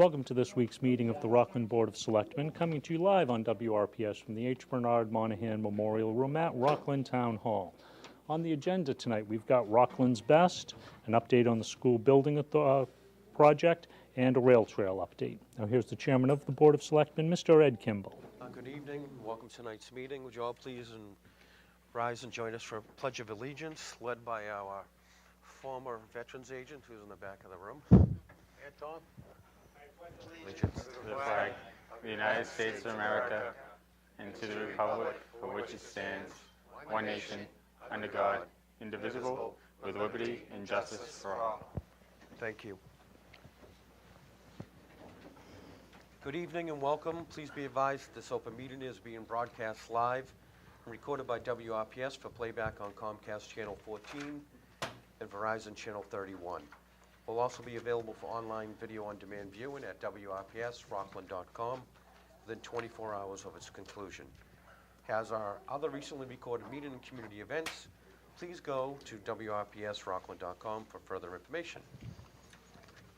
Welcome to this week's meeting of the Rockland Board of Selectmen, coming to you live on WRPS from the H. Bernard Monahan Memorial Room at Rockland Town Hall. On the agenda tonight, we've got Rockland's Best, an update on the school building project, and a rail trail update. Now here's the Chairman of the Board of Selectmen, Mr. Ed Kimball. Good evening. Welcome to tonight's meeting. Would you all please rise and join us for a Pledge of Allegiance, led by our former Veterans Agent, who's in the back of the room. Here, Tom. Allegiance To the flag of the United States of America and to the republic for which it stands, one nation, under God, indivisible, with liberty and justice for all. Thank you. Good evening and welcome. Please be advised this open meeting is being broadcast live and recorded by WRPS for playback on Comcast Channel 14 and Verizon Channel 31. Will also be available for online video on demand viewing at WRPSRockland.com within 24 hours of its conclusion. As our other recently recorded meeting and community events, please go to WRPSRockland.com for further information.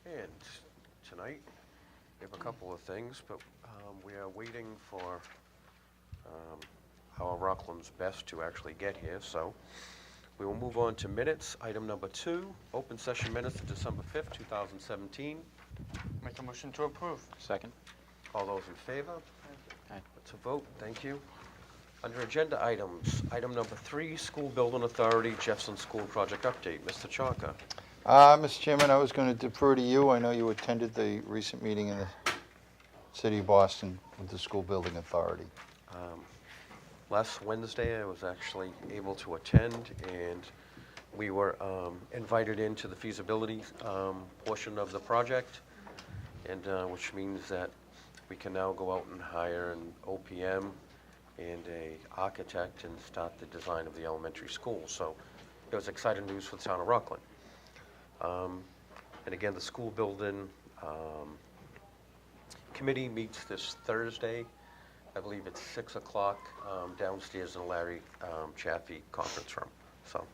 And tonight, we have a couple of things, but we are waiting for our Rockland's Best to actually get here, so we will move on to minutes. Item number 2, open session minutes of December 5th, 2017. Make a motion to approve. Second. All those in favor? Aye. Let's vote. Thank you. Under agenda items, item number 3, School Building Authority, Jefferson School Project Update. Mr. Chalker. Mr. Chairman, I was going to defer to you. I know you attended the recent meeting in the city of Boston with the School Building Authority. Last Wednesday, I was actually able to attend, and we were invited into the feasibility portion of the project, and which means that we can now go out and hire an OPM and a architect and start the design of the elementary school. So it was exciting news for the town of Rockland. And again, the school building committee meets this Thursday. I believe it's 6 o'clock downstairs in the Larry Chaffee conference room. So,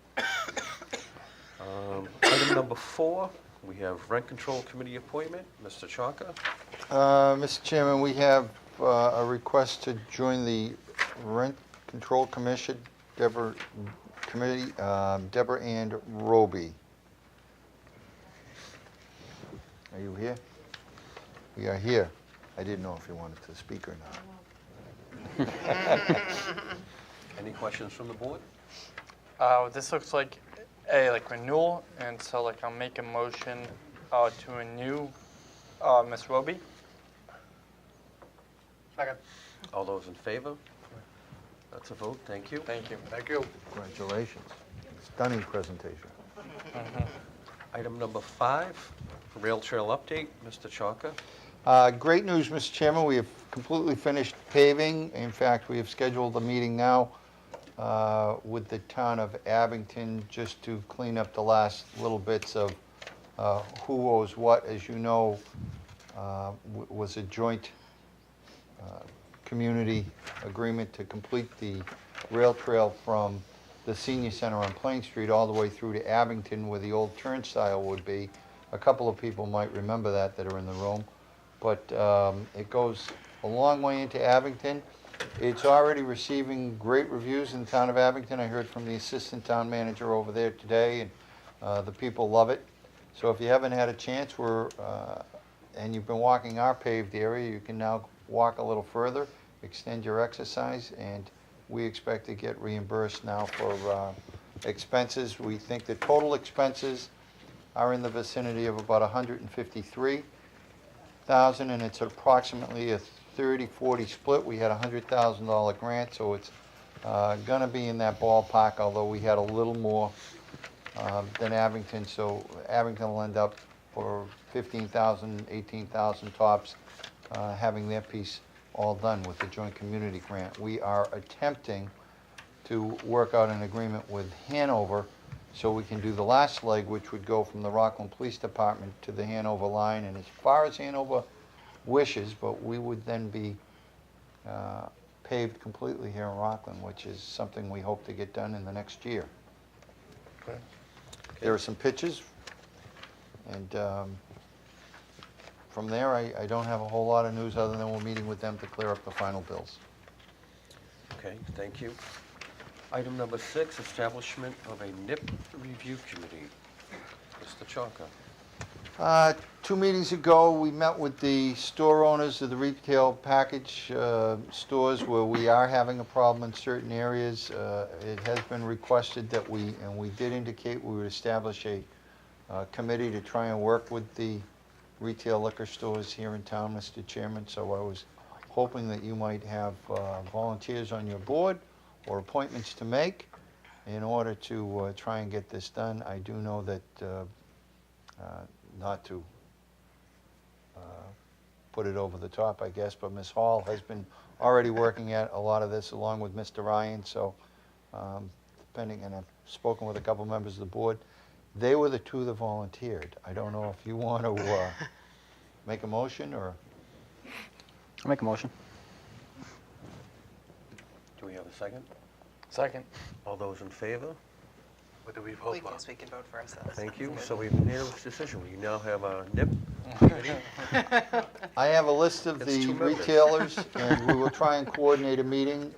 item number 4, we have Rent Control Committee appointment. Mr. Chalker. Mr. Chairman, we have a request to join the Rent Control Commission, Deborah Ann Roby. Are you here? We are here. I didn't know if you wanted to speak or not. Any questions from the board? This looks like a renewal, and so I'll make a motion to renew Ms. Roby. Second. All those in favor? That's a vote. Thank you. Thank you. Thank you. Congratulations. Stunning presentation. Item number 5, rail trail update. Mr. Chalker. Great news, Mr. Chairman. We have completely finished paving. In fact, we have scheduled a meeting now with the town of Abington just to clean up the last little bits of who owes what. As you know, was a joint community agreement to complete the rail trail from the senior center on Plain Street all the way through to Abington where the old turnstile would be. A couple of people might remember that are in the room. But it goes a long way into Abington. It's already receiving great reviews in the town of Abington. I heard from the assistant town manager over there today, and the people love it. So if you haven't had a chance, and you've been walking our paved area, you can now walk a little further, extend your exercise, and we expect to get reimbursed now for expenses. We think the total expenses are in the vicinity of about $153,000, and it's approximately a 30-40 split. We had a $100,000 grant, so it's going to be in that ballpark, although we had a little more than Abington, so Abington will end up for $15,000, $18,000 tops, having their piece all done with the joint community grant. We are attempting to work out an agreement with Hanover so we can do the last leg, which would go from the Rockland Police Department to the Hanover line, and as far as Hanover wishes, but we would then be paved completely here in Rockland, which is something we hope to get done in the next year. Okay. There are some pitches, and from there, I don't have a whole lot of news other than we're meeting with them to clear up the final bills. Okay, thank you. Item number 6, establishment of a NIP review committee. Mr. Chalker. 2 meetings ago, we met with the store owners of the retail package stores where we are having a problem in certain areas. It has been requested that we did indicate we would establish a committee to try and work with the retail liquor stores here in town, Mr. Chairman. So I was hoping that you might have volunteers on your board or appointments to make in order to try and get this done. I do know that not to put it over the top, I guess, but Ms. Hall has been already working at a lot of this along with Mr. Ryan, so depending, and I've spoken with a couple members of the board, they were the 2 that volunteered. I don't know if you want to make a motion or... I'll make a motion. Do we have a second? Second. All those in favor? What do we vote We on? guess we can vote for ourselves. Thank you. That's So good. we have a unanimous decision. We now have a NIP committee. I have a list of It's the 2 members. retailers, and we will try and coordinate a meeting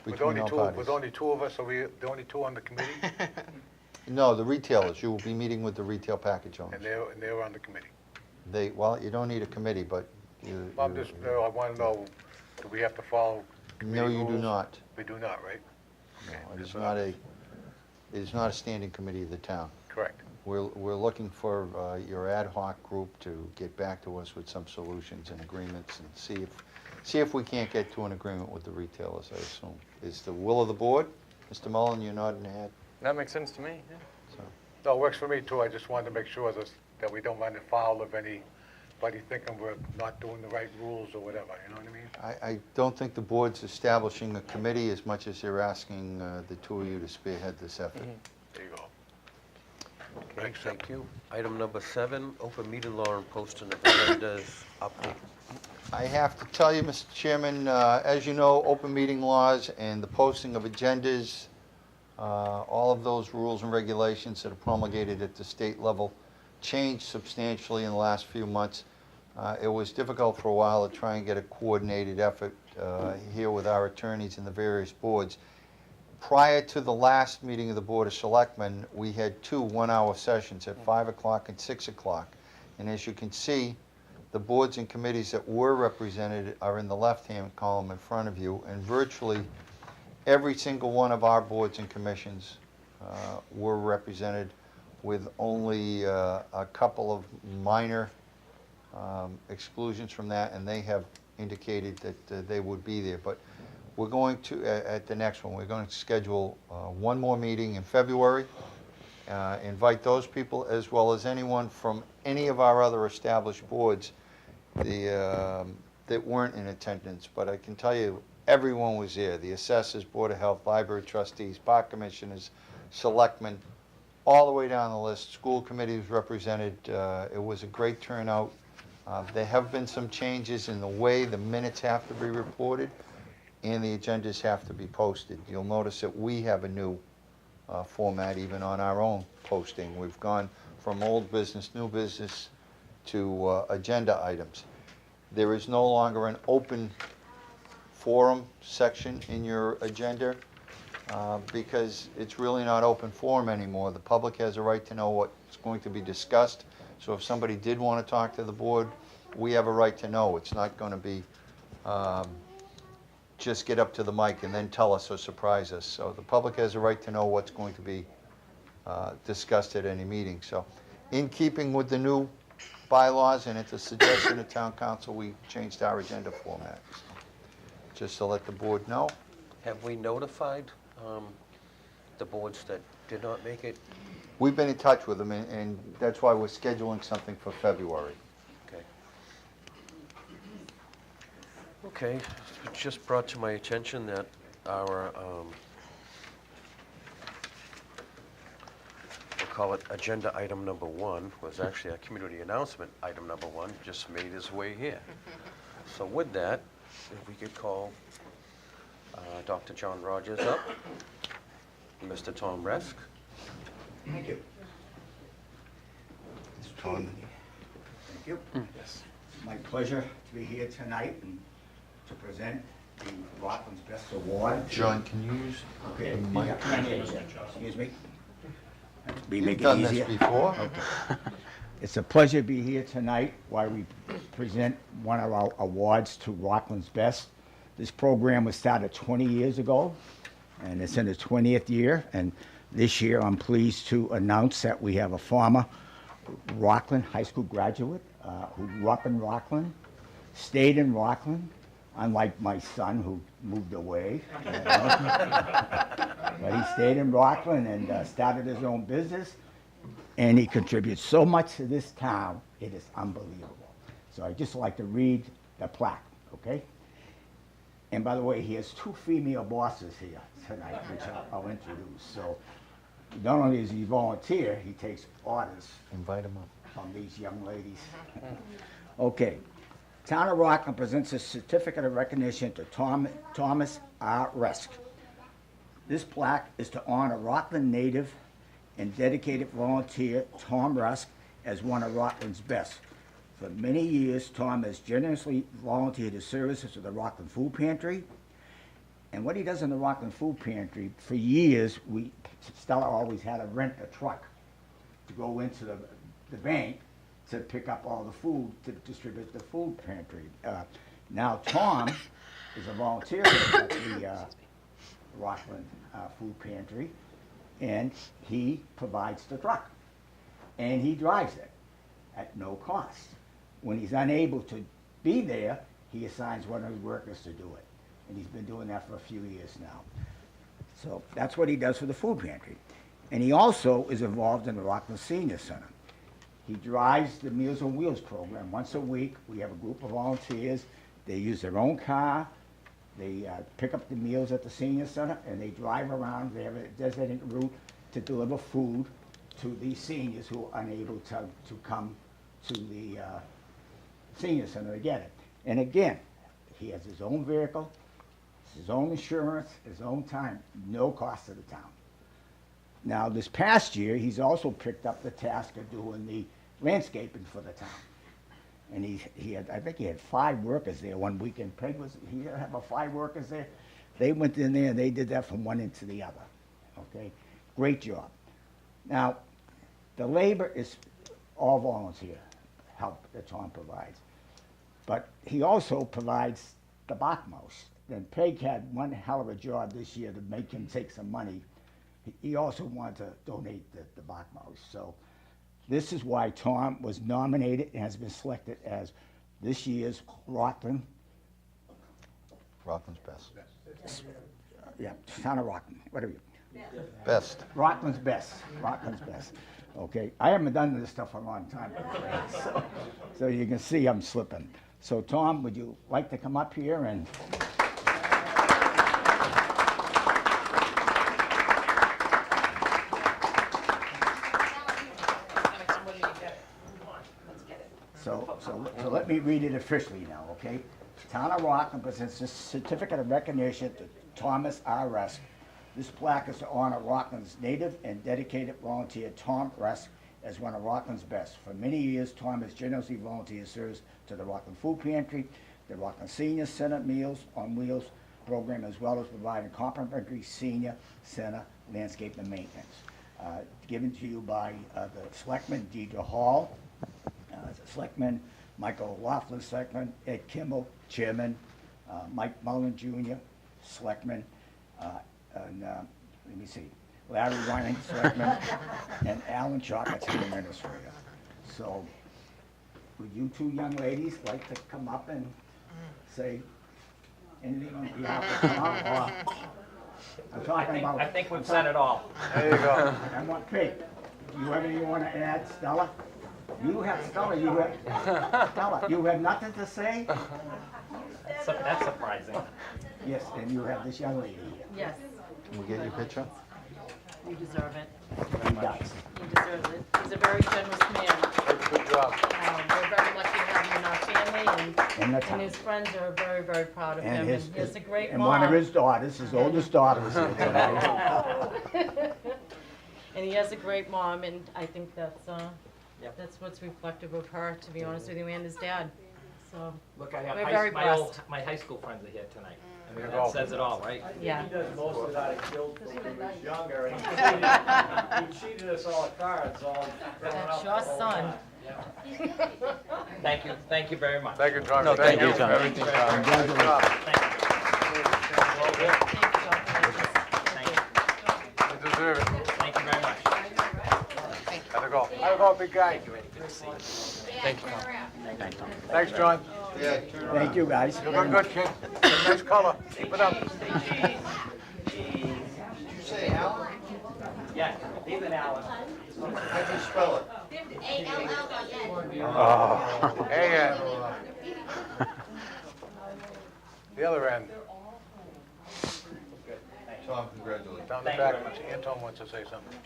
between all parties. With only 2 of us, are we the only 2 on the committee? No, the retailers. You will be meeting with the retail package And owners. they're on the committee. Well, you don't need a committee, but Well, I'm just, I want to know, do we have to follow No, committee you do rules? not. We do not, right? No, Okay, it that's is what not I- it is not a standing committee of the town. Correct. We're looking for your ad hoc group to get back to us with some solutions and agreements and see if we can't get to an agreement with the retailers, I assume. Is the will of the board? Mr. Mullen, you're nodding your head. That makes sense to me, yeah. So, No, it works for me too. I just wanted to make sure that we don't run afoul of anybody thinking we're not doing the right rules or whatever, you know what I mean? I don't think the board's establishing a committee as much as they're asking the 2 of you to spearhead this effort. There you go. Okay, Thanks, thank you. Item number 7, open meeting law and posting of agendas update. I have to tell you, Mr. Chairman, as you know, open meeting laws and the posting of agendas, all of those rules and regulations that are promulgated at the state level changed substantially in the last few months. It was difficult for a while to try and get a coordinated effort here with our attorneys and the various boards. Prior to the last meeting of the Board of Selectmen, we had 2 one-hour sessions at 5 o'clock and 6 o'clock. And as you can see, the boards and committees that were represented are in the left-hand column in front of you, and virtually every single one of our boards and commissions were represented, with only a couple of minor exclusions from that, and they have indicated that they would be there. But we're going to, at the next one, we're going to schedule 1 more meeting in February, invite those people as well as anyone from any of our other established boards that weren't in attendance. But I can tell you, everyone was there. The assessors, Board of Health, library trustees, park commissioners, selectmen, all the way down the list. School committee was represented. It was a great turnout. There have been some changes in the way the minutes have to be reported and the agendas have to be posted. You'll notice that we have a new format even on our own posting. We've gone from old business, new business to agenda items. There is no longer an open forum section in your agenda because it's really not open forum anymore. The public has a right to know what's going to be discussed. So if somebody did want to talk to the board, we have a right to know. It's not going to be just get up to the mic and then tell us or surprise us. So the public has a right to know what's going to be discussed at any meeting. So in keeping with the new bylaws and at the suggestion of town council, we changed our agenda format. So just to let the board know. Have we notified the boards that did not make it? We've been in touch with them, and that's why we're scheduling something for February. Okay. Okay, it just brought to my attention that our, we'll call it agenda item number 1, was actually a community announcement item number 1, just made its way here. So with that, if we could call Dr. John Rogers up, Mr. Tom Resk. Thank you. Tom, Thank you. Yes. My pleasure to be here tonight and to present the Rockland's Best Award. John, can you use Okay, the mic? excuse me. Be You've making it done this easier. before? Okay. It's a pleasure to be here tonight while we present one of our awards to Rockland's Best. This program was started 20 years ago, and it's in its 20th year. And this year, I'm pleased to announce that we have a former Rockland High School graduate who grew up in Rockland, stayed in Rockland, unlike my son who moved away. You know. But he stayed in Rockland and started his own business, and he contributes so much to this town, it is unbelievable. So I'd just like to read the plaque, okay? And by the way, he has 2 female bosses here tonight, which I'll introduce. So not only does he volunteer, he takes orders Invite him up. from these young ladies. Okay. Town of Rockland presents a certificate of recognition to Thomas R. Rusk. This plaque is to honor Rockland native and dedicated volunteer Tom Rusk as one of Rockland's best. For many years, Tom has generously volunteered his services to the Rockland Food Pantry. And what he does in the Rockland Food Pantry, for years, Stella always had to rent a truck to go into the bank to pick up all the food to distribute the food pantry. Now Tom is a volunteer at the Rockland Food Pantry, and he provides the truck, and he drives it at no cost. When he's unable to be there, he assigns one of his workers to do it, and he's been doing that for a few years now. So that's what he does for the food pantry. And he also is involved in the Rockland Senior Center. He drives the Meals on Wheels program once a week. We have a group of volunteers. They use their own car. They pick up the meals at the senior center, and they drive around. They have a designated route to deliver food to the seniors who are unable to come to the senior center to get it. And again, he has his own vehicle, his own insurance, his own time, no cost to the town. Now, this past year, he's also picked up the task of doing the landscaping for the town. And he had, I think he had 5 workers there one weekend. Peg he had about 5 workers there. They went in there and they did that from one end to the other, okay? Great job. Now, the labor is all volunteer help that Tom provides. But he also provides the Bach mouse. And Peg had one hell of a job this year to make him take some money. He also wanted to donate the Bach mouse. So this is why Tom was nominated and has been selected as this year's Rockland's best. Yeah, Town of Rockland, whatever you. Best. Rockland's best. Rockland's best. Okay, I haven't done this stuff for a long time, so you can see I'm slipping. So Tom, would you like to come up here and? So let me read it officially now, okay? Town of Rockland presents this certificate of recognition to Thomas R. Rusk. This plaque is to honor Rockland's native and dedicated volunteer Tom Rusk as one of Rockland's best. For many years, Tom has generously volunteered service to the Rockland Food Pantry, the Rockland Senior Center Meals on Wheels program, as well as providing complimentary senior center landscape and maintenance. Given to you by the Selectman Deidre Hall, Selectman Michael Laughlin, Selectman Ed Kimball, Chairman, Mike Mullen Jr., Selectman, and let me see, Larry Ryan, Selectman, and Alan Chocolate, Town Administrator. So, would you 2 young ladies like to come up and say anything on behalf of Tom? Or I'm talking about. I think we've said it all. There you go. I want Pete. Do you have anything you want to add, Stella? You have, Stella, you have nothing to say? That's surprising. Yes, and you have this young lady here. Yes, Can we get your picture? you deserve it. He does. He deserves it. He's a very generous man. Good job. We're very lucky to have him in our family, In the and town. his friends are very, very proud of him. And he has a great and mom. one of his daughters, his oldest daughter is here tonight. And he has a great mom, and I think that's Yep. That's what's reflective of her, to be honest with you, and his dad. So, Look, I have We're very my high school friends are here tonight. I mean, you that go. says it all, right? yeah. He does most of that at Guild when he was younger, and he cheated us all at cards all growing That's up your the whole son. time. Yeah. Thank you very much. Thank you, John. No, thank you, John. Thank you very much. Congratulations. Thank you. You deserve it. Thank you very much. Have a go. Have a go, big guy. Thank you, Tom. Thanks, Tom. Thanks, John. Yeah, Thank you, guys. You're doing good, kid. Nice color. Keep it up. Did you say Alan? Yeah, he's an Alan. How'd you spell it? Oh. Hey, the other end, Tom, congratulations. down the back. Anton wants to say something.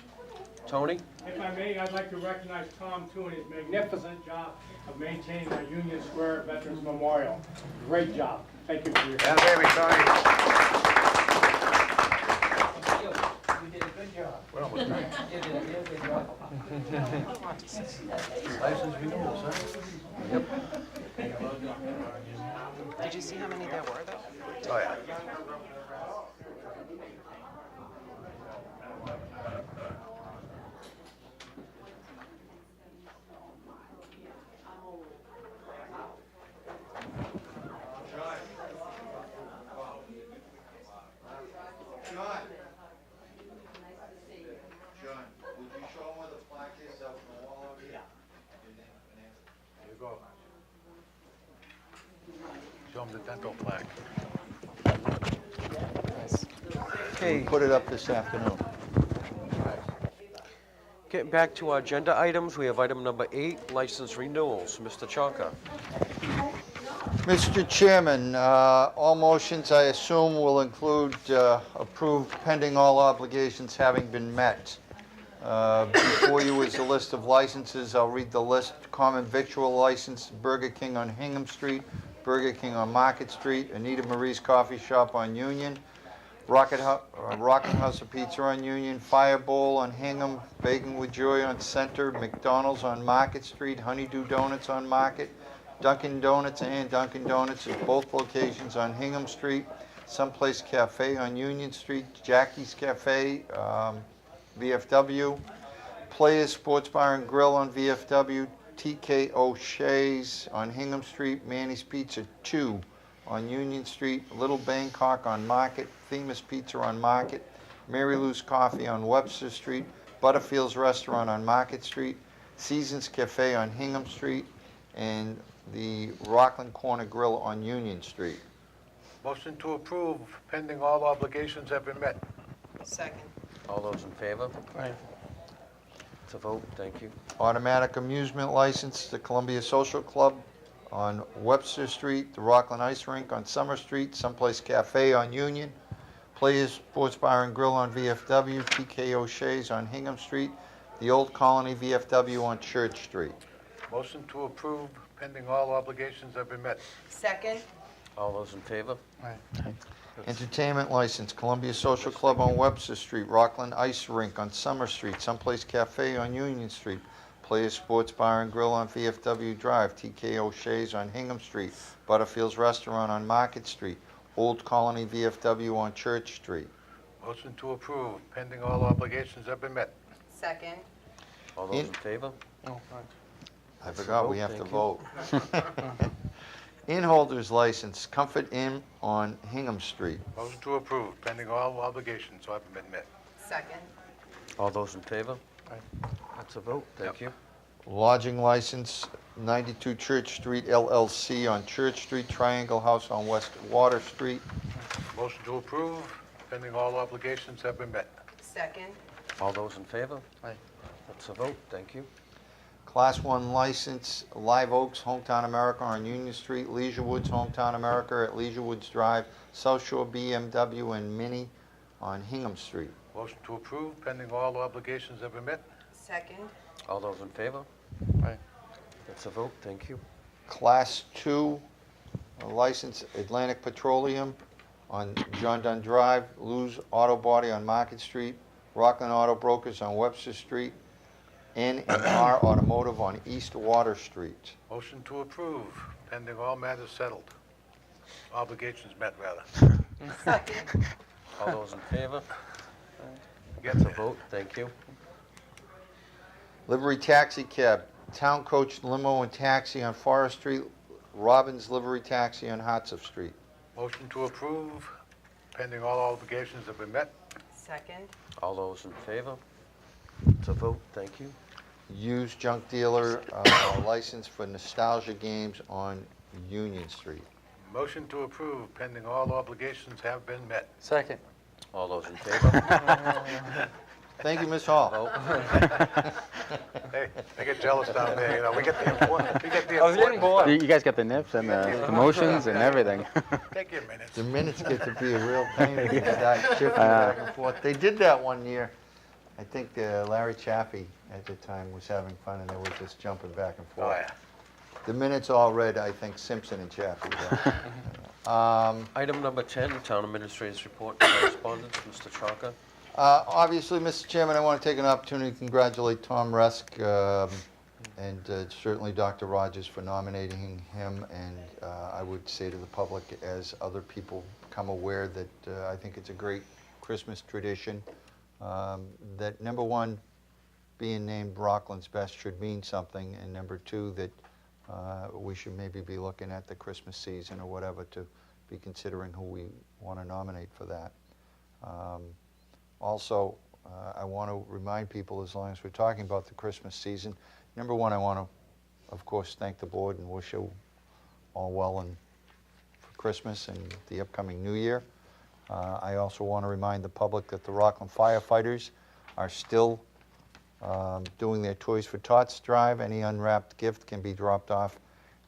Tony? If I may, I'd like to recognize Tom too in his magnificent job of maintaining our Union Square Veterans Memorial. Great job. Thank you for your. Yeah, baby, Tony. You did a good job. We're almost done. You did a real good job. License renewals, huh? Did you see how many there were, though? Oh, yeah. John. John, would you show him where the plaque is out in the wall over here? Here you go. Show him the dental plaque. Okay, Put it up this afternoon. getting back to our agenda items, we have item number 8, license renewals. Mr. Chalker. Mr. Chairman, all motions, I assume, will include approved pending all obligations having been met. Before you is a list of licenses. I'll read the list. Common victual license, Burger King on Hingham Street, Burger King on Market Street, Anita Marie's Coffee Shop on Union, Rockland House of Pizza on Union, Fire Bowl on Hingham, Bacon with Joy on Center, McDonald's on Market Street, Honeydew Donuts on Market, Dunkin' Donuts and Dunkin' Donuts at both locations on Hingham Street, Someplace Cafe on Union Street, Jackie's Cafe, VFW, Players Sports Bar and Grill on VFW, TK O'Shea's on Hingham Street, Manny's Pizza 2 on Union Street, Little Bangkok on Market, Themis Pizza on Market, Mary Lou's Coffee on Webster Street, Butterfield's Restaurant on Market Street, Seasons Cafe on Hingham Street, and the Rockland Corner Grill on Union Street. Motion to approve pending all obligations have been met. Second. All those in favor? Right. To vote, thank you. Automatic amusement license, the Columbia Social Club on Webster Street, the Rockland Ice Rink on Summer Street, Someplace Cafe on Union, Players Sports Bar and Grill on VFW, TK O'Shea's on Hingham Street, the Old Colony VFW on Church Street. Motion to approve pending all obligations have been met. Second. All those in favor? Entertainment license, Columbia Social Club on Webster Street, Rockland Ice Rink on Summer Street, Someplace Cafe on Union Street, Players Sports Bar and Grill on VFW Drive, TK O'Shea's on Hingham Street, Butterfield's Restaurant on Market Street, Old Colony VFW on Church Street. Motion to approve pending all obligations have been met. Second. All those in favor? Oh, fine. I forgot, we have to Thank vote. Inholders license, Comfort Inn on Hingham Street. Motion to approve pending all obligations have been met. Second. All those in favor? That's a vote, thank you. Lodging license, 92 Church Street LLC on Church Street, Triangle House on West Water Street. Motion to approve pending all obligations have been met. Second. All those in favor? Aye. That's a vote, thank you. Class 1 license, Live Oaks, Hometown America on Union Street, Leisure Woods, Hometown America at Leisure Woods Drive, South Shore BMW and Mini on Hingham Street. Motion to approve pending all obligations have been met. Second. All those in favor? Aye. That's a vote, thank you. Class 2 license, Atlantic Petroleum on John Dunn Drive, Lou's Auto Body on Market Street, Rockland Auto Brokers on Webster Street, N&R Automotive on East Water Street. Motion to approve, pending all matters settled. Obligations met, rather. Second. All those in favor? Get That's a there. vote, thank you. Livery Taxi Cab, Town Coach Limo and Taxi on Forest Street, Robbins Livery Taxi on Hartsef Street. Motion to approve, pending all obligations have been met. Second. All those in favor? It's a vote, thank you. Used junk dealer license for Nostalgia Games on Union Street. Motion to approve, pending all obligations have been met. Second. All those in favor? Thank you, Ms. Hall. Vote. Hey, I get jealous down there, you know, we get the important, I was getting bored. You guys got the nips and the motions and everything. Take your minutes. The minutes get to be a real pain when you start shifting back and forth. They did that one year. I think Larry Chaffee at the time was having fun and they were just jumping back and Oh, forth. yeah. The minutes all read, I think, Simpson and Chaffee. Item number 10, Town Administrator's Report and Correspondence, Mr. Chalker. Obviously, Mr. Chairman, I want to take an opportunity to congratulate Tom Resk and certainly Dr. Rogers for nominating him. And I would say to the public, as other people become aware, that I think it's a great Christmas tradition. That number one, being named Rockland's best should mean something, and number two, that we should maybe be looking at the Christmas season or whatever to be considering who we want to nominate for that. Also, I want to remind people, as long as we're talking about the Christmas season, number one, I want to, of course, thank the board and wish you all well for Christmas and the upcoming New Year. I also want to remind the public that the Rockland firefighters are still doing their Toys for Tots drive. Any unwrapped gift can be dropped off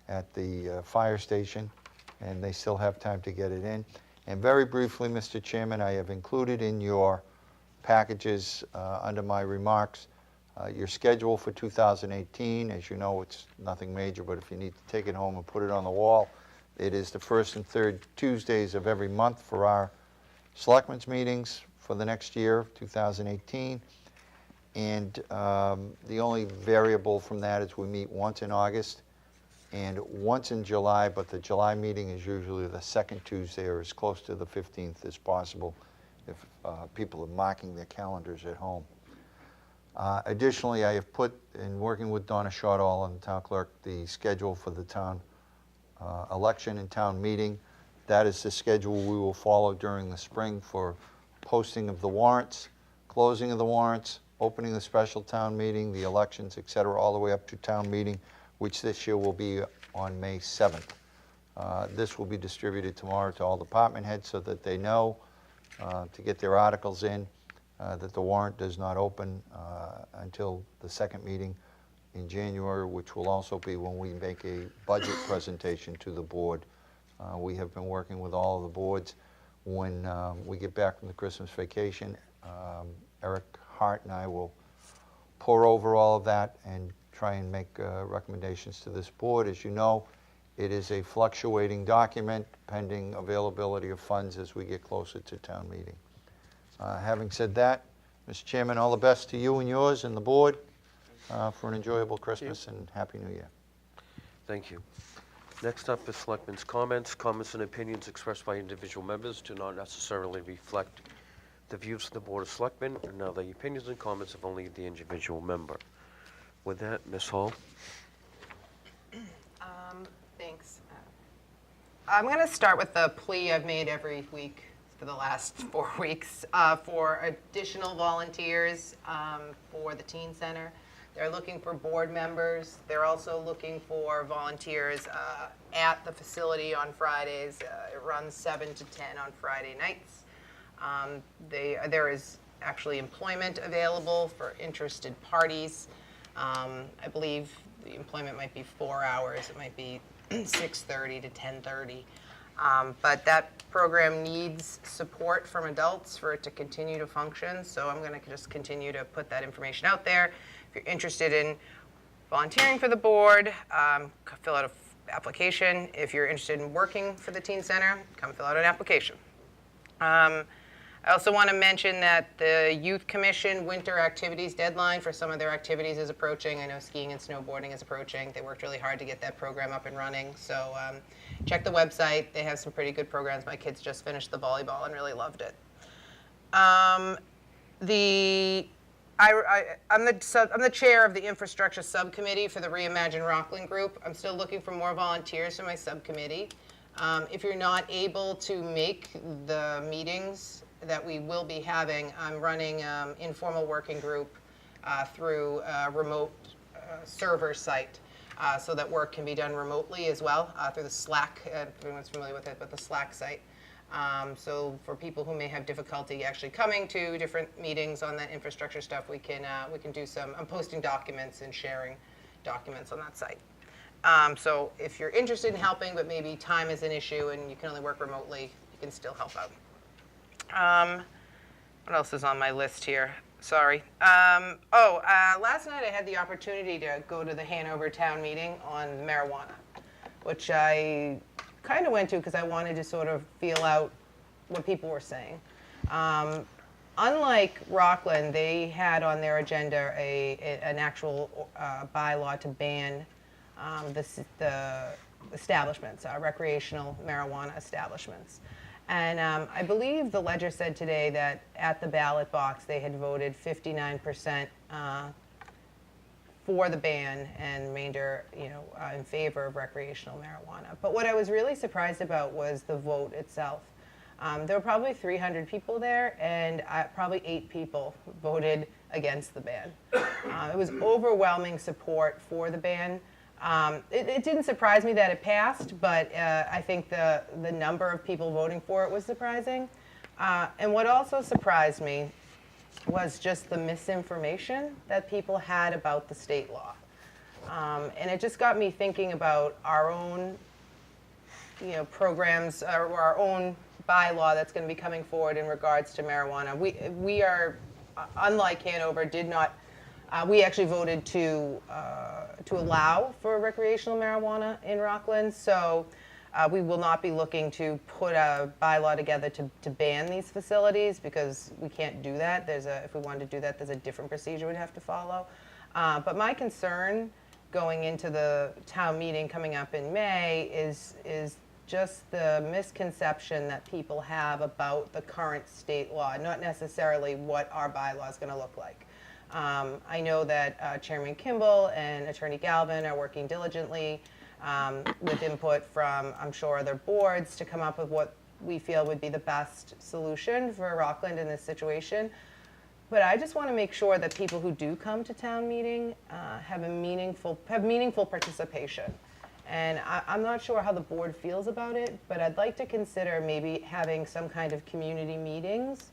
at the fire station, and they still have time to get it in. And very briefly, Mr. Chairman, I have included in your packages under my remarks your schedule for 2018. As you know, it's nothing major, but if you need to take it home and put it on the wall, it is the first and third Tuesdays of every month for our selectmen's meetings for the next year, 2018. And the only variable from that is we meet once in August and once in July, but the July meeting is usually the second Tuesday or as close to the 15th as possible if people are marking their calendars at home. Additionally, I have put, in working with Donna Shotall and the town clerk, the schedule for the town election and town meeting. That is the schedule we will follow during the spring for posting of the warrants, closing of the warrants, opening the special town meeting, the elections, et cetera, all the way up to town meeting, which this year will be on May 7th. This will be distributed tomorrow to all department heads so that they know to get their articles in, that the warrant does not open until the second meeting in January, which will also be when we make a budget presentation to the board. We have been working with all of the boards. When we get back from the Christmas vacation, Eric Hart and I will pour over all of that and try and make recommendations to this board. As you know, it is a fluctuating document pending availability of funds as we get closer to town meeting. Having said that, Mr. Chairman, all the best to you and yours and the board for an enjoyable Christmas and Happy New Year. Thank you. Next up is Selectmen's comments. Comments and opinions expressed by individual members do not necessarily reflect the views of the Board of Selectmen, and now the opinions and comments of only the individual member. With that, Ms. Hall. Thanks. I'm going to start with the plea I've made every week for the last 4 weeks for additional volunteers for the teen center. They're looking for board members. They're also looking for volunteers at the facility on Fridays. It runs 7 to 10 on Friday nights. There is actually employment available for interested parties. I believe the employment might be 4 hours. It might be 6:30 to 10:30. But that program needs support from adults for it to continue to function. So I'm going to just continue to put that information out there. If you're interested in volunteering for the board, fill out an application. If you're interested in working for the teen center, come fill out an application. I also want to mention that the Youth Commission winter activities deadline for some of their activities is approaching. I know skiing and snowboarding is approaching. They worked really hard to get that program up and running. So check the website. They have some pretty good programs. My kids just finished the volleyball and really loved it. I'm the chair of the infrastructure subcommittee for the Reimagine Rockland group. I'm still looking for more volunteers for my subcommittee. If you're not able to make the meetings that we will be having, I'm running informal working group through a remote server site so that work can be done remotely as well through the Slack. Everyone's familiar with it, but the Slack site. So for people who may have difficulty actually coming to different meetings on that infrastructure stuff, we can do some. I'm posting documents and sharing documents on that site. So if you're interested in helping, but maybe time is an issue and you can only work remotely, you can still help out. What else is on my list here? Sorry. Last night I had the opportunity to go to the Hanover town meeting on marijuana, which I kind of went to because I wanted to sort of feel out what people were saying. Unlike Rockland, they had on their agenda an actual bylaw to ban the establishments, recreational marijuana establishments. And I believe the Ledger said today that at the ballot box they had voted 59% for the ban and remainder, in favor of recreational marijuana. But what I was really surprised about was the vote itself. There were probably 300 people there, and probably 8 people voted against the ban. It was overwhelming support for the ban. It didn't surprise me that it passed, but I think the number of people voting for it was surprising. And what also surprised me was just the misinformation that people had about the state law. And it just got me thinking about our own programs or our own bylaw that's going to be coming forward in regards to marijuana. We are, unlike Hanover, did not. We actually voted to allow for recreational marijuana in Rockland, so we will not be looking to put a bylaw together to ban these facilities because we can't do that. If we wanted to do that, there's a different procedure we'd have to follow. But my concern going into the town meeting coming up in May is just the misconception that people have about the current state law, not necessarily what our bylaw is going to look like. I know that Chairman Kimball and Attorney Galvin are working diligently with input from, I'm sure, other boards to come up with what we feel would be the best solution for Rockland in this situation. But I just want to make sure that people who do come to town meeting have meaningful participation. And I'm not sure how the board feels about it, but I'd like to consider maybe having some kind of community meetings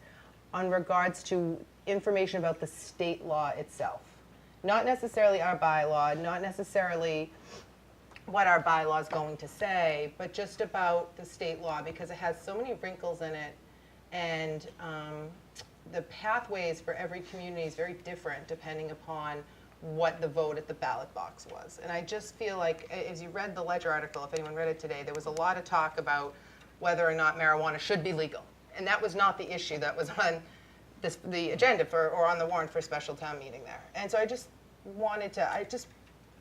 on regards to information about the state law itself. Not necessarily our bylaw, not necessarily what our bylaw is going to say, but just about the state law because it has so many wrinkles in it, and the pathways for every community is very different depending upon what the vote at the ballot box was. And I just feel like, as you read the Ledger article, if anyone read it today, there was a lot of talk about whether or not marijuana should be legal. And that was not the issue that was on the agenda or on the warrant for a special town meeting there. And so I just wanted to,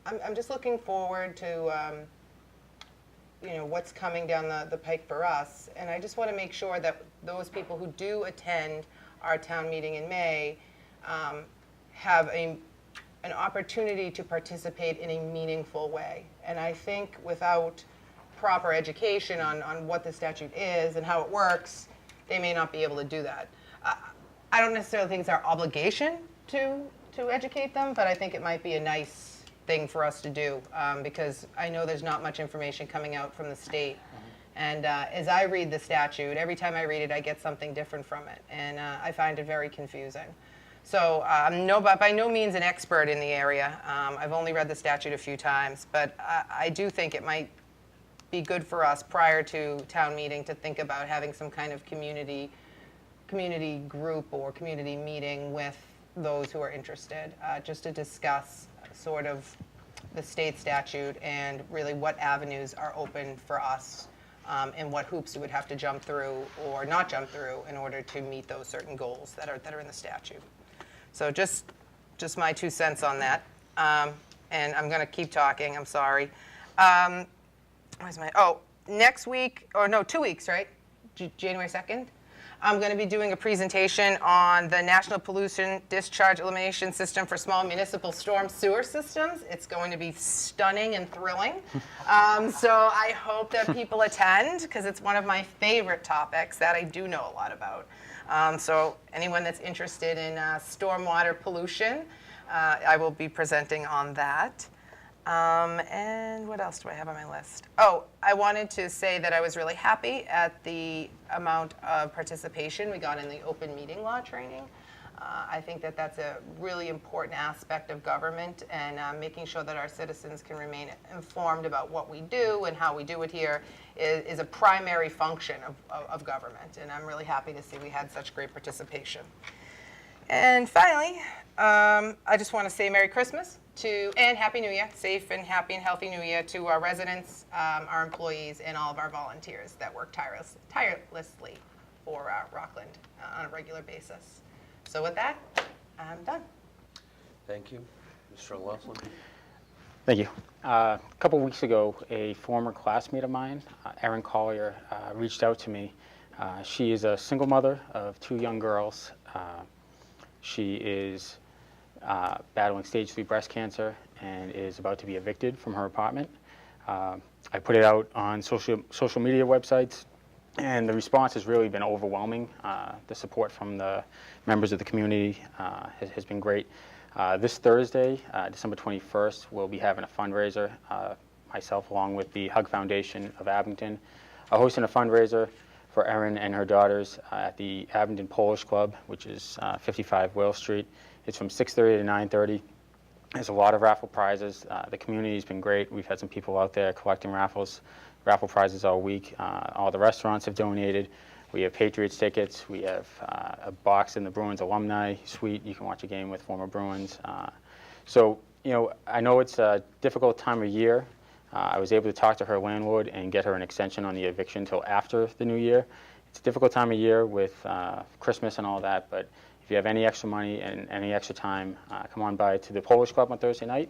I'm just looking forward to, what's coming down the pike for us. And I just want to make sure that those people who do attend our town meeting in May have an opportunity to participate in a meaningful way. And I think without proper education on what the statute is and how it works, they may not be able to do that. I don't necessarily think it's our obligation to educate them, but I think it might be a nice thing for us to do because I know there's not much information coming out from the state. And as I read the statute, every time I read it, I get something different from it. And I find it very confusing. So I'm by no means an expert in the area. I've only read the statute a few times, but I do think it might be good for us prior to town meeting to think about having some kind of community group or community meeting with those who are interested, just to discuss sort of the state statute and really what avenues are open for us and what hoops you would have to jump through or not jump through in order to meet those certain goals that are in the statute. So just my 2 cents on that. And I'm going to keep talking. I'm sorry. Next week, or no, 2 weeks, right? January 2nd. I'm going to be doing a presentation on the National Pollution Discharge Elimination System for Small Municipal Storm Sewer Systems. It's going to be stunning and thrilling. So I hope that people attend, because it's one of my favorite topics that I do know a lot about. So anyone that's interested in stormwater pollution, I will be presenting on that. And what else do I have on my list? Oh, I wanted to say that I was really happy at the amount of participation we got in the open meeting law training. I think that that's a really important aspect of government, and making sure that our citizens can remain informed about what we do and how we do it here is a primary function of government. And I'm really happy to see we had such great participation. And finally, I just want to say Merry Christmas and Happy New Year, safe and happy and healthy New Year to our residents, our employees, and all of our volunteers that work tirelessly for Rockland on a regular basis. So with that, I'm done. Thank you. Mr. Laughlin? Thank you. A couple weeks ago, a former classmate of mine, Erin Collier, reached out to me. She is a single mother of 2 young girls. She is battling stage 3 breast cancer and is about to be evicted from her apartment. I put it out on social media websites, and the response has really been overwhelming. The support from the members of the community has been great. This Thursday, December 21st, we'll be having a fundraiser, myself along with the Hug Foundation of Abington, hosting a fundraiser for Erin and her daughters at the Abington Polish Club, which is 55 Wales Street. It's from 6:30 to 9:30. There's a lot of raffle prizes. The community's been great. We've had some people out there collecting raffle prizes all week. All the restaurants have donated. We have Patriots tickets. We have a box in the Bruins alumni suite. You can watch a game with former Bruins. So, I know it's a difficult time of year. I was able to talk to her landlord and get her an extension on the eviction until after the new year. It's a difficult time of year with Christmas and all that, but if you have any extra money and any extra time, come on by to the Polish Club on Thursday night,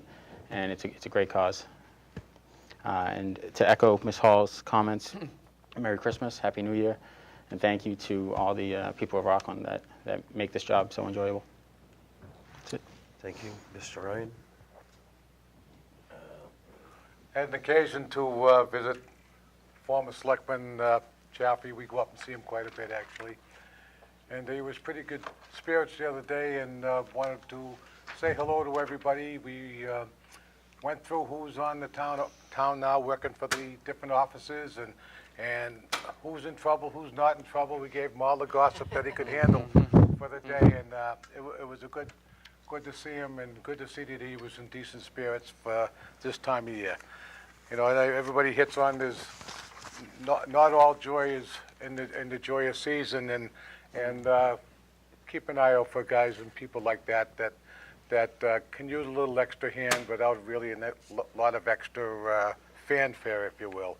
and it's a great cause. And to echo Ms. Hall's comments, Merry Christmas, Happy New Year, and thank you to all the people of Rockland that make this job so enjoyable. That's it. Thank you. Mr. Ryan? Had an occasion to visit former Selectman Chaffee. We go up and see him quite a bit, actually. And he was pretty good spirits the other day, and wanted to say hello to everybody. We went through who's on the town now working for the different offices, and who's in trouble, who's not in trouble. We gave him all the gossip that he could handle for the day, and it was good to see him, and good to see that he was in decent spirits for this time of year. Everybody hits on this. Not all joy is in the joyous season, and keep an eye out for guys and people like that can use a little extra hand without really a lot of extra fanfare, if you will.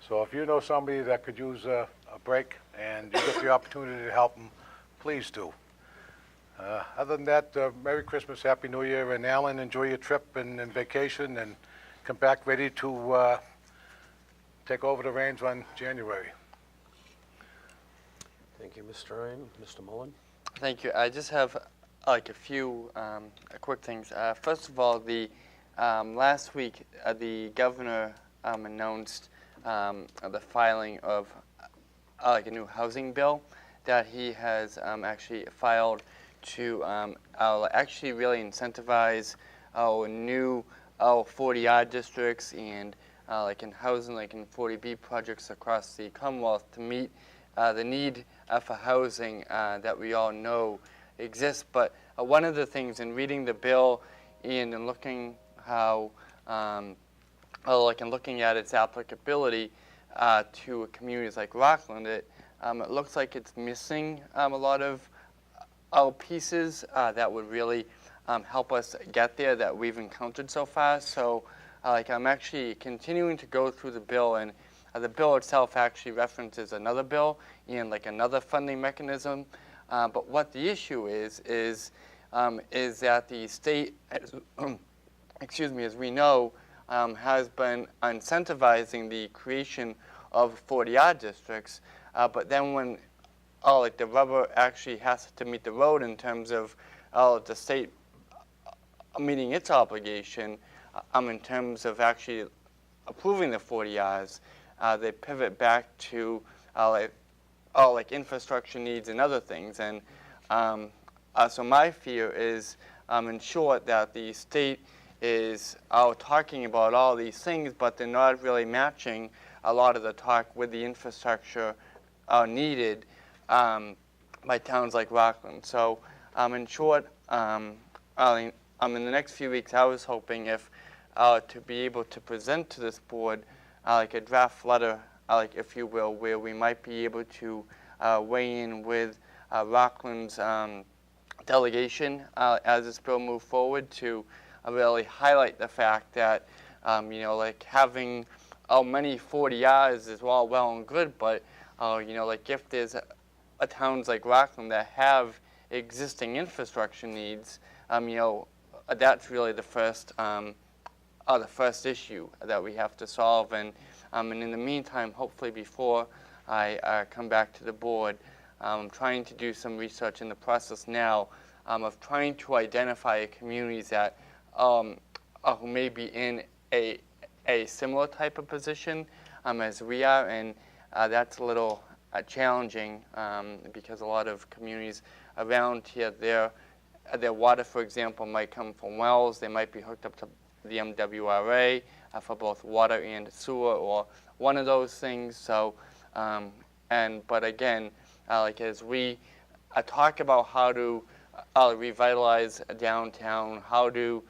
So if you know somebody that could use a break and you get the opportunity to help them, please do. Other than that, Merry Christmas, Happy New Year, and Alan, enjoy your trip and vacation, and come back ready to take over the reins on January. Thank you, Mr. Ryan. Mr. Mullen? Thank you. I just have a few quick things. First of all, the last week the governor announced the filing of a new housing bill that he has actually filed to actually really incentivize our new 40R districts and like in housing, like in 40B projects across the Commonwealth to meet the need for housing that we all know exists. But one of the things in reading the bill and in looking how, looking at its applicability to communities like Rockland, it looks like it's missing a lot of pieces that would really help us get there that we've encountered so far. So I'm actually continuing to go through the bill, and the bill itself actually references another bill and like another funding mechanism. But what the issue is that the state, excuse me, as we know, has been incentivizing the creation of 40R districts. But then when like the rubber actually has to meet the road in terms of the state meeting its obligation, in terms of actually approving the 40Rs, they pivot back to like infrastructure needs and other things. And so my fear is, in short, that the state is talking about all these things, but they're not really matching a lot of the talk with the infrastructure needed by towns like Rockland. So in short, in the next few weeks, I was hoping if to be able to present to this board like a draft letter, like if you will, where we might be able to weigh in with Rockland's delegation as this bill moves forward to really highlight the fact that like having many 40Rs is all well and good, but like if there's towns like Rockland that have existing infrastructure needs, that's really the first issue that we have to solve. And in the meantime, hopefully before I come back to the board, I'm trying to do some research in the process now of trying to identify communities that who may be in a similar type of position as we are, and that's a little challenging because a lot of communities around here, their water, for example, might come from wells. They might be hooked up to the MWRA for both water and sewer, or one of those things. So, but again, like as we talk about how to revitalize a downtown, how to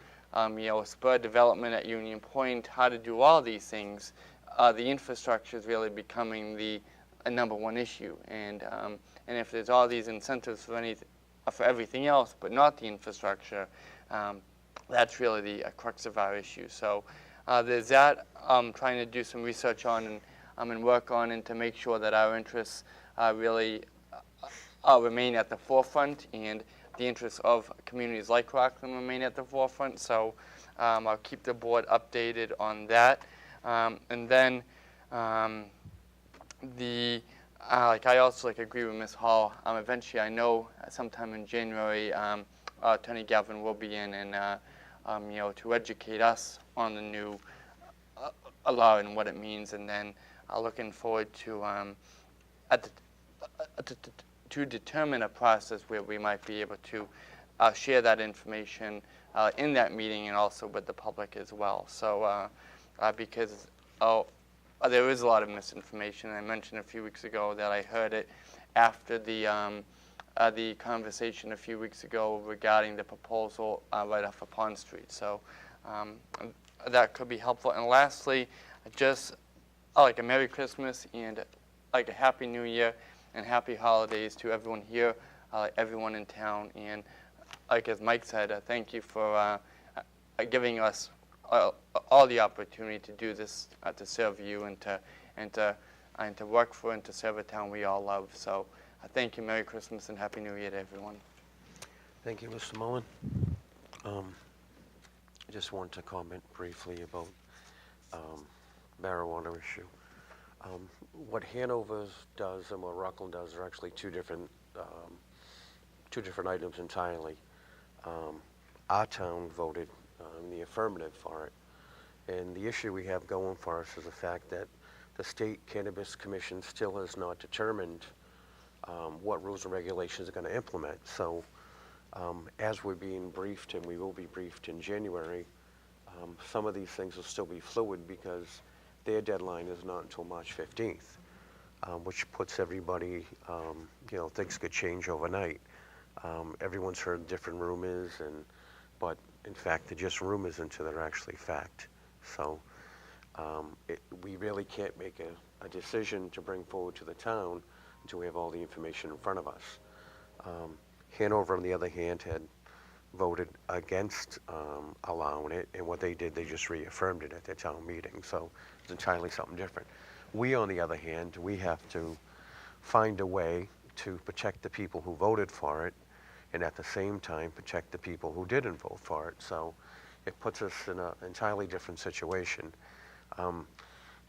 spur development at Union Point, how to do all these things, the infrastructure is really becoming the number one issue. And if there's all these incentives for everything else, but not the infrastructure, that's really the crux of our issue. So there's that I'm trying to do some research on and work on, and to make sure that our interests really remain at the forefront, and the interests of communities like Rockland remain at the forefront. So I'll keep the board updated on that. And then I also agree with Ms. Hall. Eventually, I know sometime in January, Attorney Galvin will be in, and to educate us on the new law and what it means. And then looking forward to determine a process where we might be able to share that information in that meeting, and also with the public as well. So because there is a lot of misinformation. I mentioned a few weeks ago that I heard it after the conversation a few weeks ago regarding the proposal right off of Pond Street. So that could be helpful. And lastly, just like a Merry Christmas and like a Happy New Year and Happy Holidays to everyone here, everyone in town. And like as Mike said, thank you for giving us all the opportunity to do this, to serve you, and to work for and to serve a town we all love. So thank you, Merry Christmas and Happy New Year to everyone. Thank you, Mr. Mullen. I just want to comment briefly about marijuana issue. What Hanover does and what Rockland does are actually two different items entirely. Our town voted in the affirmative for it, and the issue we have going for us is the fact that the State Cannabis Commission still has not determined what rules and regulations are going to implement. So as we're being briefed, and we will be briefed in January, some of these things will still be fluid because their deadline is not until March 15th, which puts everybody, things could change overnight. Everyone's heard different rumors, but in fact, they're just rumors until they're actually fact. So we really can't make a decision to bring forward to the town until we have all the information in front of us. Hanover, on the other hand, had voted against allowing it, and what they did, they just reaffirmed it at their town meeting. So it's entirely something different. We, on the other hand, we have to find a way to protect the people who voted for it and at the same time protect the people who didn't vote for it. So it puts us in an entirely different situation.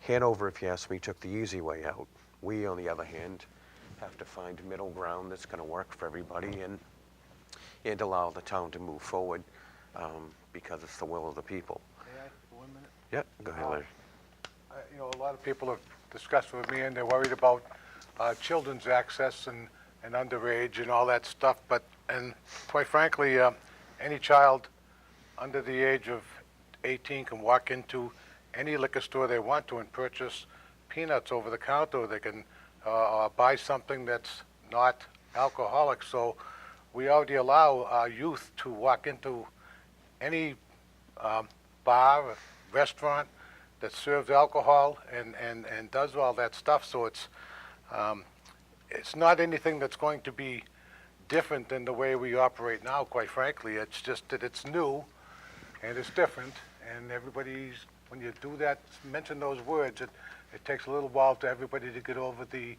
Hanover, if you ask me, took the easy way out. We, on the other hand, have to find a middle ground that's going to work for everybody and allow the town to move forward because it's the will of the people. May I, for 1 minute? Yeah, go ahead, Larry. You know, a lot of people have discussed with me, and they're worried about children's access and underage and all that stuff, and quite frankly, any child under the age of 18 can walk into any liquor store they want to and purchase peanuts over the counter. They can buy something that's not alcoholic. So we already allow our youth to walk into any bar, restaurant that serves alcohol and does all that stuff. So it's not anything that's going to be different than the way we operate now, quite frankly. It's just that it's new and it's different, and everybody's, when you do that, mention those words, it takes a little while to everybody to get over the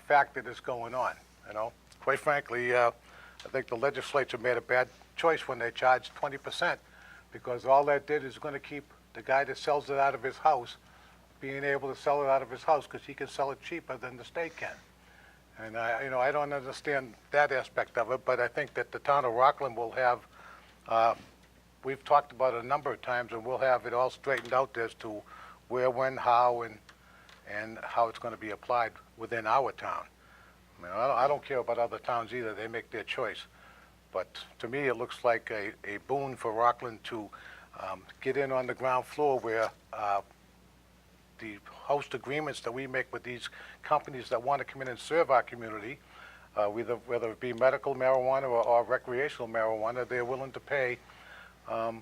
fact that it's going on, you know. Quite frankly, I think the legislature made a bad choice when they charged 20%, because all that did is going to keep the guy that sells it out of his house being able to sell it out of his house because he can sell it cheaper than the state can. And I don't understand that aspect of it, but I think that the town of Rockland will have, we've talked about it a number of times, and we'll have it all straightened out as to where, when, how, and how it's going to be applied within our town. I mean, I don't care about other towns either. They make their choice. But to me, it looks like a boon for Rockland to get in on the ground floor where the host agreements that we make with these companies that want to come in and serve our community, whether it be medical marijuana or recreational marijuana, they're willing to pay the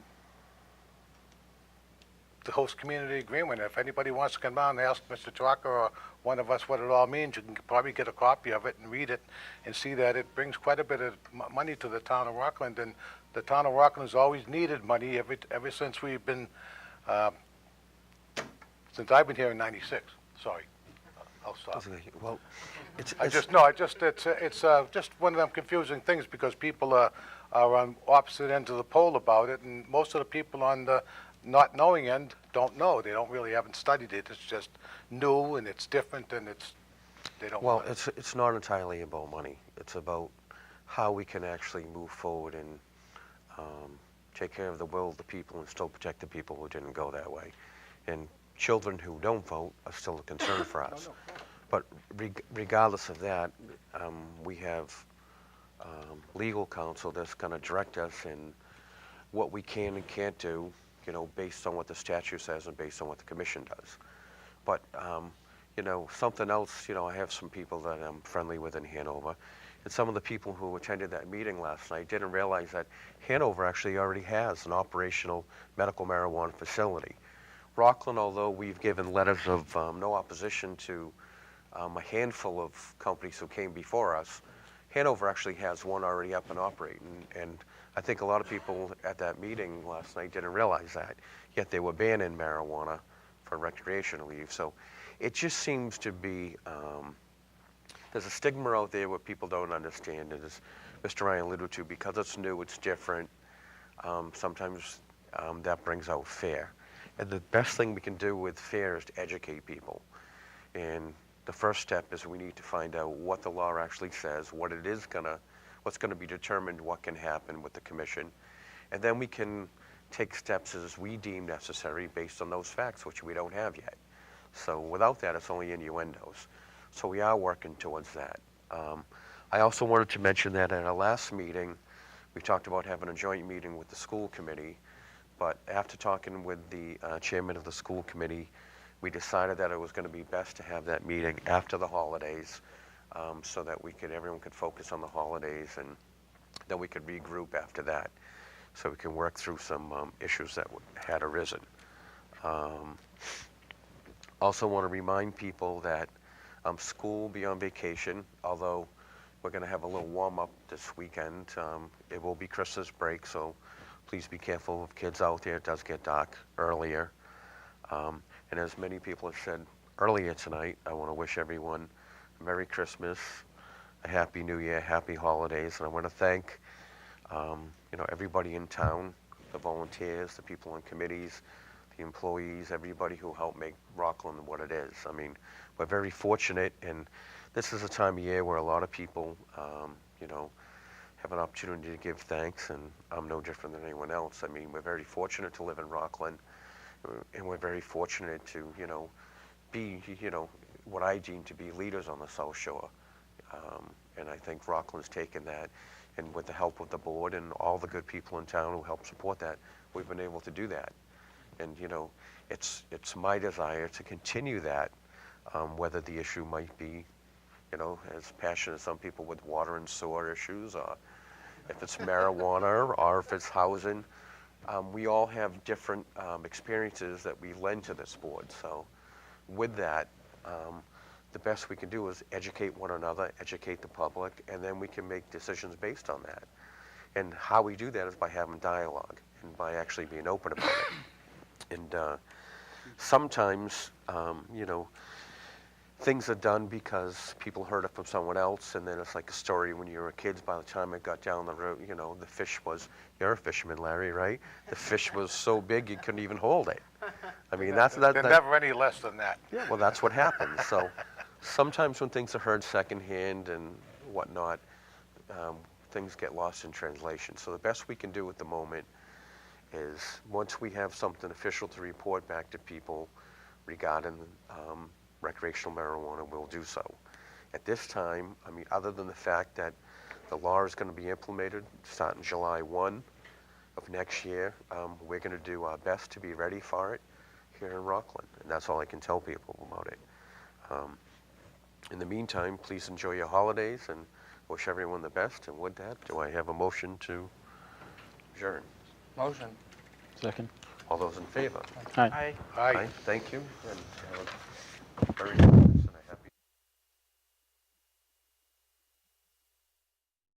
host community agreement. If anybody wants to come down and ask Mr. Drucker or one of us what it all means, you can probably get a copy of it and read it and see that it brings quite a bit of money to the town of Rockland. And the town of Rockland has always needed money ever since we've been, since I've been here in '96. Sorry, I'll stop. Well, it's It's just one of them confusing things because people are on opposite ends of the pole about it, and most of the people on the not knowing end don't know. They don't really haven't studied it. It's just new and it's different and they don't. Well, want it. it's not entirely about money. It's about how we can actually move forward and take care of the will of the people and still protect the people who didn't go that way. And children who don't vote are still a concern for us. But regardless of that, we have legal counsel that's going to direct us in what we can and can't do, you know, based on what the statute says and based on what the commission does. But, you know, something else, you know, I have some people that I'm friendly with in Hanover, and some of the people who attended that meeting last night didn't realize that Hanover actually already has an operational medical marijuana facility. Rockland, although we've given letters of no opposition to a handful of companies who came before us, Hanover actually has one already up and operating, and I think a lot of people at that meeting last night didn't realize that, yet they were banning marijuana for recreational use. So it just seems to be, there's a stigma out there where people don't understand, and as Mr. Ryan alluded to, because it's new, it's different, sometimes that brings out fear. And the best thing we can do with fear is to educate people. And the first step is we need to find out what the law actually says, what it is what's going to be determined, what can happen with the commission. And then we can take steps as we deem necessary based on those facts, which we don't have yet. So without that, it's only innuendos. So we are working towards that. I also wanted to mention that at our last meeting, we talked about having a joint meeting with the school committee, but after talking with the chairman of the school committee, we decided that it was going to be best to have that meeting after the holidays, so that everyone could focus on the holidays, and then we could regroup after that, so we can work through some issues that had arisen. Also want to remind people that school will be on vacation, although we're going to have a little warm-up this weekend. It will be Christmas break, so please be careful of kids out there. It does get dark earlier. And as many people have said, earlier tonight, I want to wish everyone a Merry Christmas, a Happy New Year, Happy Holidays, and I want to thank everybody in town, the volunteers, the people on committees, the employees, everybody who helped make Rockland what it is. I mean, we're very fortunate, and this is a time of year where a lot of people, have an opportunity to give thanks, and I'm no different than anyone else. I mean, we're very fortunate to live in Rockland, and we're very fortunate to, be, what I deem to be leaders on the South Shore. And I think Rockland's taken that, and with the help of the board and all the good people in town who help support that, we've been able to do that. And, it's my desire to continue that, whether the issue might be, as passionate as some people with water and sewer issues, or if it's marijuana, or if it's housing. We all have different experiences that we lend to this board. So with that, the best we can do is educate one another, educate the public, and then we can make decisions based on that. And how we do that is by having dialogue and by actually being open about it. And sometimes, things are done because people heard it from someone else, and then it's like a story when you were kids. By the time it got down the road, the fish was, you're a fisherman, Larry, right? The fish was so big you couldn't even hold it. I mean, They're never any less than that. Yeah, well, that's what happens. So sometimes when things are heard secondhand and whatnot, things get lost in translation. So the best we can do at the moment is, once we have something official to report back to people regarding recreational marijuana, we'll do so. At this time, I mean, other than the fact that the law is going to be implemented starting July 1 of next year, we're going to do our best to be ready for it here in Rockland, and that's all I can tell people about it. In the meantime, please enjoy your holidays and wish everyone the best. And with that, do I have a motion to adjourn? Motion. Second. All those in favor? Aye. Aye. Thank you, and have a very good